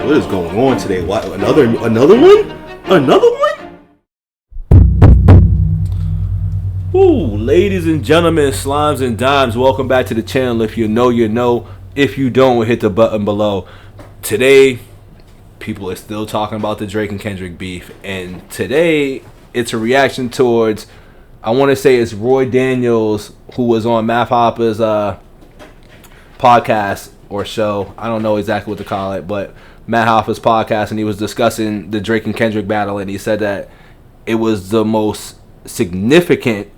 What is going on today? What, another one? Another one? Ooh, ladies and gentlemen, slimes and dimes, welcome back to the channel. If you know, you know. If you don't, hit the button below. Today, people are still talking about the Drake and Kendrick beef, and today it's a reaction towards, I want to say it's Roy Daniels, who was on Math Hoffa's podcast or show. I don't know exactly what to call it, but Matt Hoffa's podcast, and he was discussing the Drake and Kendrick battle, and he said that it was the most significant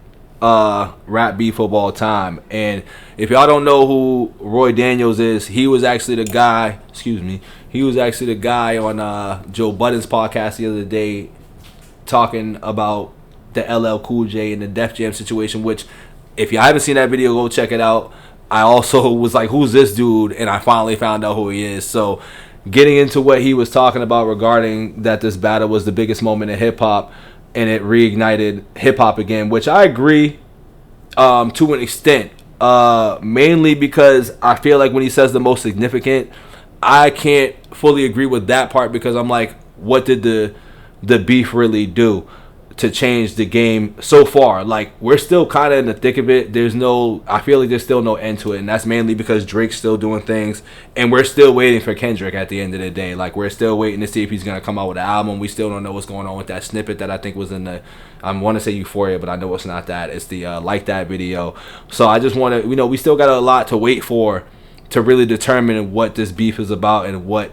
rap beef of all time. And if y'all don't know who Roy Daniels is, he was actually the guy, he was actually the guy on Joe Budden's podcast the other day talking about the LL Cool J and the Def Jam situation, which if you haven't seen that video, go check it out. I also was like, who's this dude? And I finally found out who he is. So getting into what he was talking about regarding that this battle was the biggest moment in hip-hop and it reignited hip-hop again, which I agree to an extent, mainly because I feel like when he says the most significant, I can't fully agree with that part, because I'm like, what did the beef really do to change the game so far? Like, we're still kind of in the thick of it. I feel like there's still no end to it, and that's mainly because Drake's still doing things, and we're still waiting for Kendrick at the end of the day. Like, we're still waiting to see if he's going to come out with an album. We still don't know what's going on with that snippet that I think was in the, I want to say Euphoria, but I know it's not that. It's the Like That video. So I just want to, we still got a lot to wait for to really determine what this beef is about and what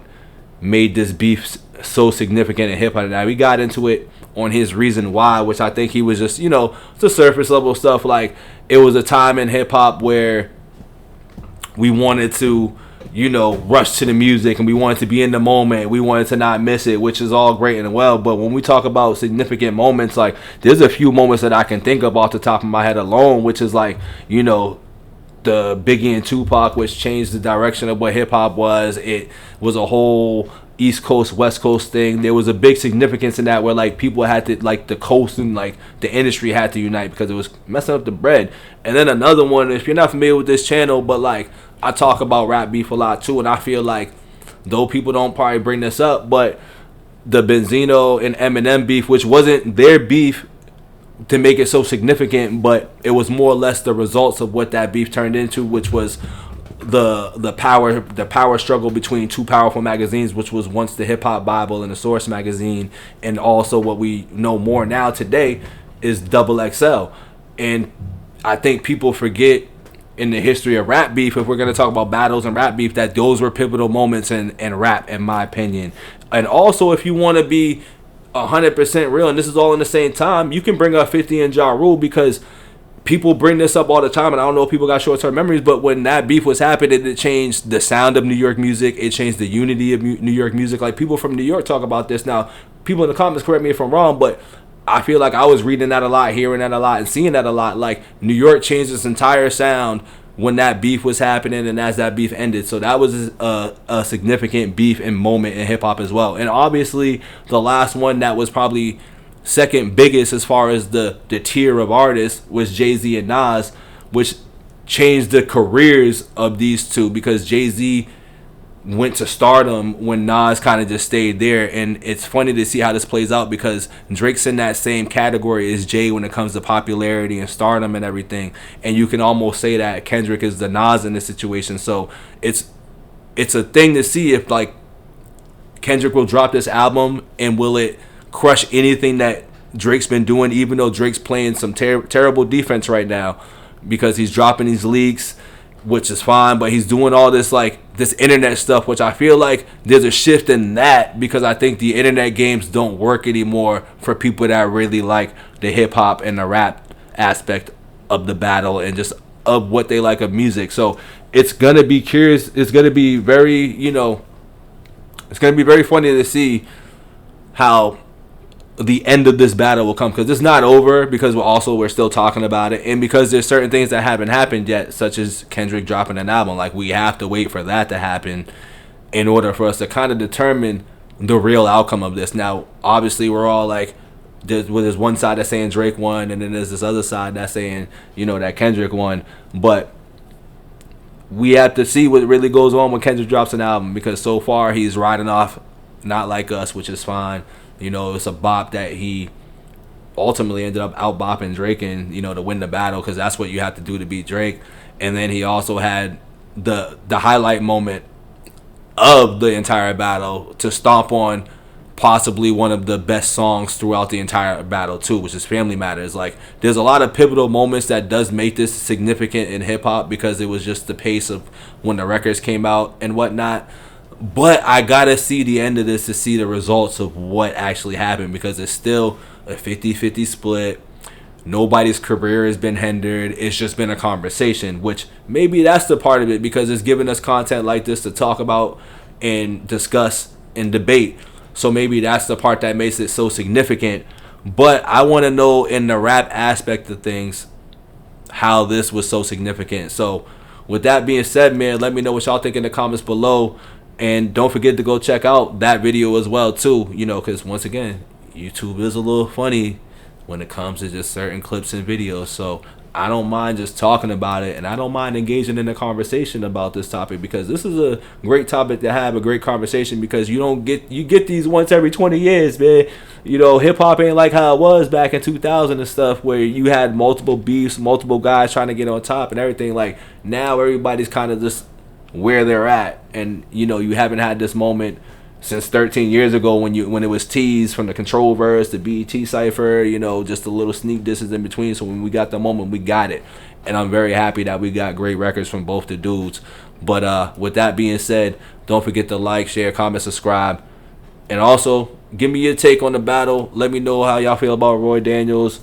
made this beef so significant in hip-hop. Now, we got into it on his reason why, which I think he was just, the surface level stuff. Like, it was a time in hip-hop where we wanted to, rush to the music, and we wanted to be in the moment. We wanted to not miss it, which is all great and well. But when we talk about significant moments, like, there's a few moments that I can think of off the top of my head alone, which is like, the Biggie and Tupac, which changed the direction of what hip-hop was. It was a whole East Coast, West Coast thing. There was a big significance in that, where like people had to, like, the coast and like the industry had to unite because it was messing up the bread. And then another one, if you're not familiar with this channel, but like, I talk about rap beef a lot too, and I feel like, though people don't probably bring this up, but the Benzino and Eminem beef, which wasn't their beef to make it so significant, but it was more or less the results of what that beef turned into, which was the power struggle between two powerful magazines, which was once the Hip Hop Bible and the Source magazine, and also what we know more now today is Double XL. And I think people forget in the history of rap beef, if we're going to talk about battles and rap beef, that those were pivotal moments in rap, in my opinion. And also, if you want to be 100% real, and this is all in the same time, you can bring up 50 and Ja Rule, because people bring this up all the time, and I don't know if people got short-term memories, but when that beef was happening, it changed the sound of New York music. It changed the unity of New York music. Like, people from New York talk about this now. People in the comments correct me if I'm wrong, but I feel like I was reading that a lot, hearing that a lot, and seeing that a lot. Like, New York changed its entire sound when that beef was happening and as that beef ended. So that was a significant beef and moment in hip-hop as well. And obviously, the last one that was probably second biggest as far as the tier of artists was Jay-Z and Nas, which changed the careers of these two, because Jay-Z went to stardom when Nas kind of just stayed there. And it's funny to see how this plays out, because Drake's in that same category as Jay when it comes to popularity and stardom and everything, and you can almost say that Kendrick is the Nas in this situation. So it's a thing to see if, like, Kendrick will drop this album and will it crush anything that Drake's been doing, even though Drake's playing some terrible defense right now, because he's dropping these leaks, which is fine, but he's doing all this, like, this internet stuff, which I feel like there's a shift in that, because I think the internet games don't work anymore for people that really like the hip-hop and the rap aspect of the battle and just of what they like of music. So it's going to be curious. It's going to be very, it's going to be very funny to see how the end of this battle will come, because it's not over, because we're still talking about it, and because there's certain things that haven't happened yet, such as Kendrick dropping an album. Like, we have to wait for that to happen in order for us to kind of determine the real outcome of this. Now, obviously, we're all like, there's one side that's saying Drake won, and then there's this other side that's saying, that Kendrick won. But we have to see what really goes on when Kendrick drops an album, because so far he's riding off Not Like Us, which is fine. You know, it's a bop that he ultimately ended up out bopping Drake in, you know, to win the battle, because that's what you have to do to beat Drake. And then he also had the highlight moment of the entire battle to stomp on possibly one of the best songs throughout the entire battle too, which is Family Matters. Like, there's a lot of pivotal moments that does make this significant in hip-hop, because it was just the pace of when the records came out and whatnot. But I gotta see the end of this to see the results of what actually happened, because it's still a 50-50 split. Nobody's career has been hindered. It's just been a conversation, which maybe that's the part of it, because it's giving us content like this to talk about and discuss and debate. So maybe that's the part that makes it so significant. But I want to know, in the rap aspect of things, how this was so significant. So with that being said, man, let me know what y'all think in the comments below. And don't forget to go check out that video as well too, you know, because once again, YouTube is a little funny when it comes to just certain clips and videos. So I don't mind just talking about it, and I don't mind engaging in a conversation about this topic, because this is a great topic to have a great conversation, because you get these once every 20 years, man. You know, hip hop ain't like how it was back in 2000 and stuff, where you had multiple beefs, multiple guys trying to get on top and everything. Like, now everybody's kind of just where they're at, and you know, you haven't had this moment since 13 years ago when it was teased from the Control verse, the BET cipher, you know, just a little sneak distance in between. So when we got the moment, we got it, and I'm very happy that we got great records from both the dudes. But with that being said, don't forget to like, share, comment, subscribe, and also give me your take on the battle. Let me know how y'all feel about Roy Daniels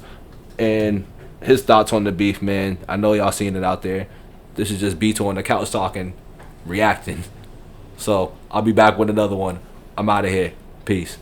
and his thoughts on the beef, man. I know y'all seen it out there. This is just Bito on the couch talking, reacting. So I'll be back with another one. I'm out of here. Peace.